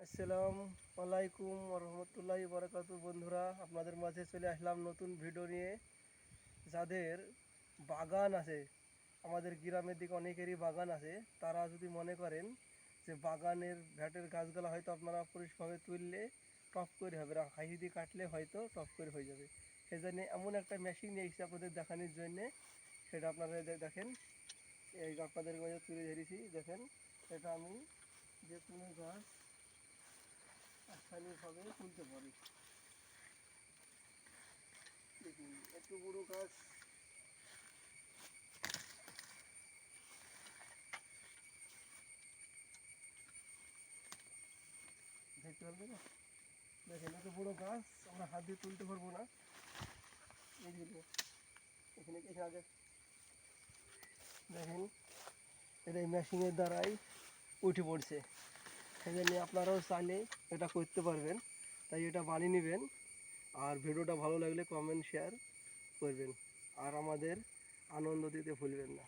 আসসালামু আলাইকুম রহমতুল্লাহি বারাকাতু। বন্ধুরা, আপনাদের মাঝে চলে আসলাম নতুন ভিডিও নিয়ে। যাদের বাগান আছে, আমাদের গ্রামের দিকে অনেকেরই বাগান আছে, তারা যদি মনে করেন যে বাগানের ভ্যাটের গাছগুলো হয়তো আপনারা পরিষ্কারভাবে তুললে টপ করে হবে, হাই দিয়ে কাটলে হয়তো টপ করে হয়ে যাবে। সেই জন্য এমন একটা মেশিন নিয়ে এসেছি আপনাদের দেখানোর জন্যে। সেটা আপনারা দেখেন, এই আপনাদের মাঝে তুলে ধরেছি। দেখেন, এটা আমি যে কোনো গাছ স্থানীয়ভাবে তুলতে পারি। দেখুন, একটু বড়ো গাছ দেখতে পারবে না। দেখেন, এত বড়ো গাছ আমরা হাত দিয়ে তুলতে পারবো না। এইগুলো এখানে এখানে আগে দেখেন, এটা এই মেশিনের দ্বারাই উঠে পড়ছে। সেই জন্য আপনারাও চাইলে এটা করতে পারবেন। তাই এটা বানিয়ে নেবেন। আর ভিডিওটা ভালো লাগলে কমেন্ট শেয়ার করবেন, আর আমাদের আনন্দ দিতে ভুলবেন না।